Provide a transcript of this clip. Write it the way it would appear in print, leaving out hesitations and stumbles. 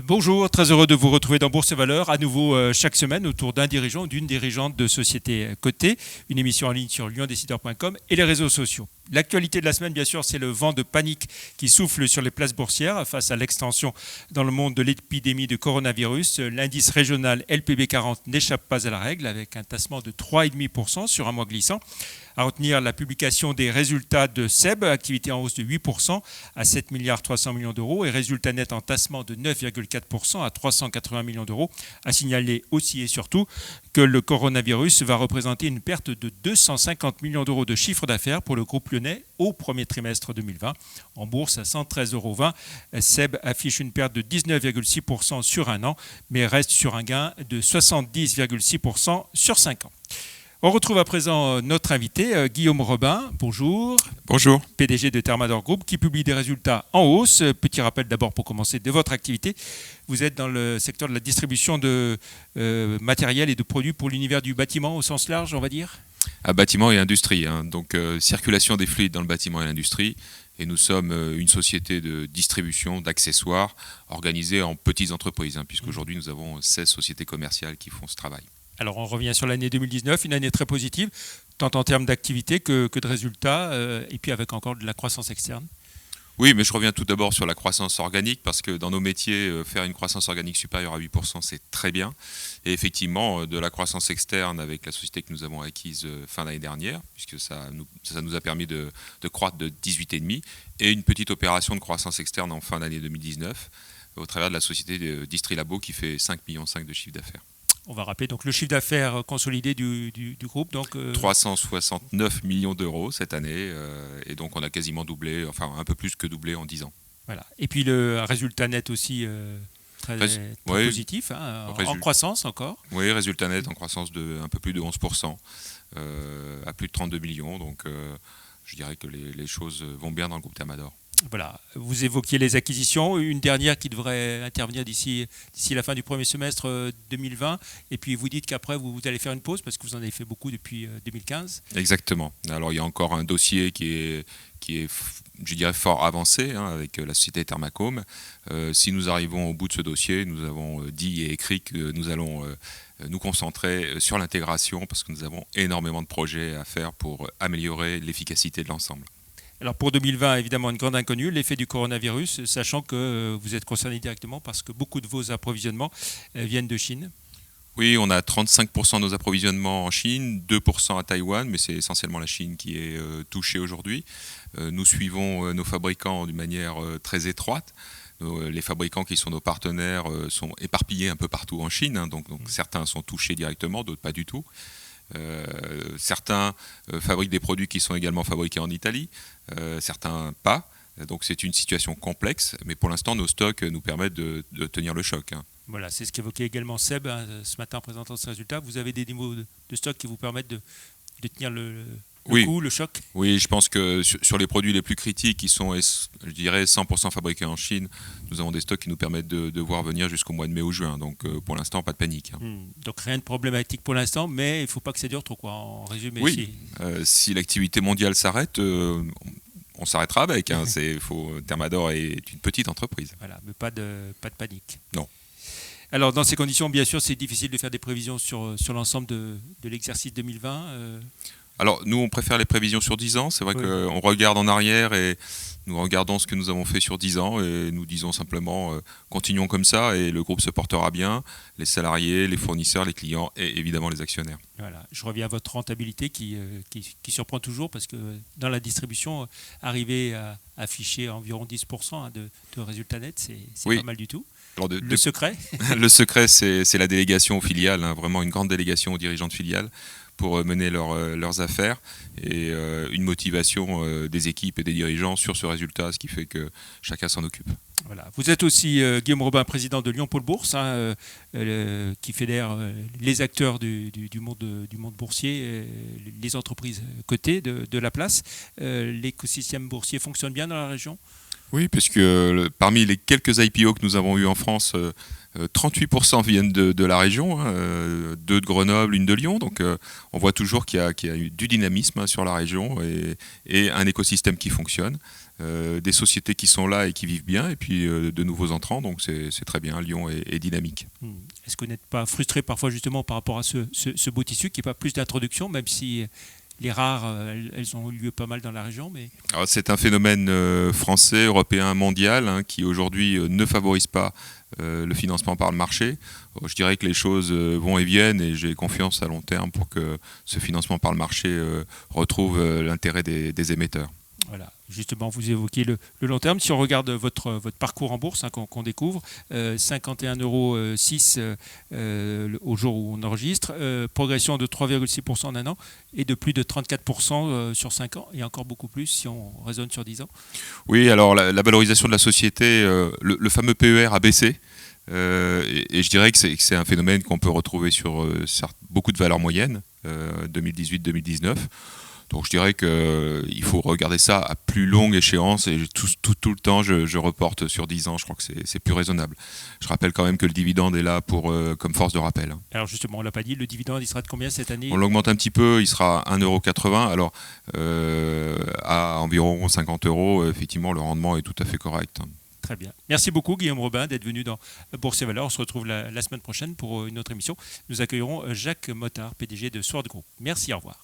Bonjour, très heureux de vous retrouver dans Bourse et Valeurs, à nouveau chaque semaine autour d'un dirigeant ou d'une dirigeante de société cotée, une émission en ligne sur liondécideur.com et les réseaux sociaux. L'actualité de la semaine, bien sûr, c'est le vent de panique qui souffle sur les places boursières face à l'extension dans le monde de l'épidémie de coronavirus. L'indice régional LPB40 n'échappe pas à la règle avec un tassement de 3,5% sur un mois glissant. À retenir la publication des résultats de SEB, activité en hausse de 8% à 7 milliards 300 millions d'euros et résultat net en tassement de 9,4% à 380 millions d'euros. À signaler aussi et surtout que le coronavirus va représenter une perte de 250 millions d'euros de chiffre d'affaires pour le groupe lyonnais au premier trimestre 2020. En bourse à 113,20 €, SEB affiche une perte de 19,6% sur un an, mais reste sur un gain de 70,6% sur 5 ans. On retrouve à présent notre invité, Guillaume Robin. Bonjour. Bonjour. PDG de Thermador Group, qui publie des résultats en hausse. Petit rappel d'abord pour commencer de votre activité. Vous êtes dans le secteur de la distribution de matériel et de produits pour l'univers du bâtiment au sens large, on va dire ? À bâtiment et industrie, donc circulation des fluides dans le bâtiment et l'industrie. Et nous sommes une société de distribution d'accessoires organisée en petites entreprises, puisqu'aujourd'hui nous avons 16 sociétés commerciales qui font ce travail. Alors on revient sur l'année 2019, une année très positive, tant en termes d'activité que de résultats, et puis avec encore de la croissance externe. Oui, mais je reviens tout d'abord sur la croissance organique, parce que dans nos métiers, faire une croissance organique supérieure à 8%, c'est très bien. Et effectivement, de la croissance externe avec la société que nous avons acquise fin d'année dernière, puisque ça nous a permis de croître de 18,5%, et une petite opération de croissance externe en fin d'année 2019, au travers de la société Distrilabo qui fait 5,5 millions de chiffre d'affaires. On va rappeler donc le chiffre d'affaires consolidé du groupe. 369 millions d'euros cette année, et donc on a quasiment doublé, enfin un peu plus que doublé en 10 ans. Voilà. Et puis le résultat net aussi très positif, en croissance encore. Oui, résultat net en croissance de un peu plus de 11%, à plus de 32 millions, donc je dirais que les choses vont bien dans le groupe Thermador. Voilà, vous évoquiez les acquisitions, une dernière qui devrait intervenir d'ici la fin du premier semestre 2020, et puis vous dites qu'après vous allez faire une pause parce que vous en avez fait beaucoup depuis 2015. Exactement. Alors il y a encore un dossier qui est je dirais fort avancé avec la société Thermacome. Si nous arrivons au bout de ce dossier, nous avons dit et écrit que nous allons nous concentrer sur l'intégration parce que nous avons énormément de projets à faire pour améliorer l'efficacité de l'ensemble. Alors pour 2020, évidemment, une grande inconnue, l'effet du coronavirus, sachant que vous êtes concerné directement parce que beaucoup de vos approvisionnements viennent de Chine. Oui, on a 35% de nos approvisionnements en Chine, 2% à Taïwan, mais c'est essentiellement la Chine qui est touchée aujourd'hui. Nous suivons nos fabricants d'une manière très étroite. Les fabricants qui sont nos partenaires sont éparpillés un peu partout en Chine, donc certains sont touchés directement, d'autres pas du tout. Certains fabriquent des produits qui sont également fabriqués en Italie, certains pas. Donc c'est une situation complexe, mais pour l'instant nos stocks nous permettent de tenir le choc. Voilà, c'est ce qu'évoquait également Seb ce matin en présentant ce résultat. Vous avez des niveaux de stock qui vous permettent de tenir le coup, le choc ? Oui, je pense que sur les produits les plus critiques qui sont, je dirais, 100% fabriqués en Chine, nous avons des stocks qui nous permettent de voir venir jusqu'au mois de mai ou juin. Donc pour l'instant, pas de panique. Donc rien de problématique pour l'instant, mais il ne faut pas que ça dure trop, quoi, en résumé. Oui, si l'activité mondiale s'arrête, on s'arrêtera avec. Thermador est une petite entreprise. Voilà, mais pas de panique. Non. Alors dans ces conditions, bien sûr, c'est difficile de faire des prévisions sur l'ensemble de l'exercice 2020. Alors, nous, on préfère les prévisions sur 10 ans. C'est vrai qu'on regarde en arrière et nous regardons ce que nous avons fait sur 10 ans et nous disons simplement continuons comme ça et le groupe se portera bien, les salariés, les fournisseurs, les clients et évidemment les actionnaires. Voilà. Je reviens à votre rentabilité qui surprend toujours parce que dans la distribution, arriver à afficher environ 10% de résultats nets, c'est pas mal du tout. Alors le secret Le secret, c'est la délégation aux filiales, vraiment une grande délégation aux dirigeants de filiales pour mener leurs affaires et une motivation des équipes et des dirigeants sur ce résultat, ce qui fait que chacun s'en occupe. Voilà. Vous êtes aussi Guillaume Robin, président de Lyon Pôle Bourse, qui fédère les acteurs du monde boursier, les entreprises cotées de la place. L'écosystème boursier fonctionne bien dans la région ? Oui, puisque parmi les quelques IPO que nous avons eu en France, 38% viennent de la région, hein, 2 de Grenoble, 1 de Lyon. Donc on voit toujours qu'il y a eu du dynamisme, hein, sur la région et un écosystème qui fonctionne. Des sociétés qui sont là et qui vivent bien, et puis de nouveaux entrants. Donc c'est très bien, Lyon est dynamique. Est-ce que vous n'êtes pas frustré parfois justement par rapport à ce beau tissu qui n'est pas plus d'introduction, même si les rares, elles ont eu lieu pas mal dans la région, mais... Alors, c'est un phénomène français, européen, mondial, hein, qui aujourd'hui ne favorise pas le financement par le marché. Je dirais que les choses vont et viennent, et j'ai confiance à long terme pour que ce financement par le marché retrouve l'intérêt des émetteurs. Voilà, justement, vous évoquez le long terme. Si on regarde votre parcours en bourse, hein, qu'on découvre, 51,06 € au jour où on enregistre, progression de 3,6% en un an et de plus de 34% sur 5 ans, et encore beaucoup plus si on raisonne sur 10 ans. Oui, alors la valorisation de la société, le fameux PER a baissé. Et je dirais que c'est un phénomène qu'on peut retrouver sur beaucoup de valeurs moyennes, 2018-2019. Donc je dirais qu'il faut regarder ça à plus longue échéance, et tout le temps je reporte sur 10 ans, je crois que c'est plus raisonnable. Je rappelle quand même que le dividende est là comme force de rappel. Alors justement, on ne l'a pas dit, le dividende il sera de combien cette année? On l'augmente un petit peu, il sera 1,80 €. Alors à environ 50 €, effectivement le rendement est tout à fait correct. Très bien. Merci beaucoup Guillaume Robin d'être venu dans Bourse et Valeurs. On se retrouve la semaine prochaine pour une autre émission. Nous accueillerons Jacques Mottard, PDG de Sword Group. Merci, au revoir.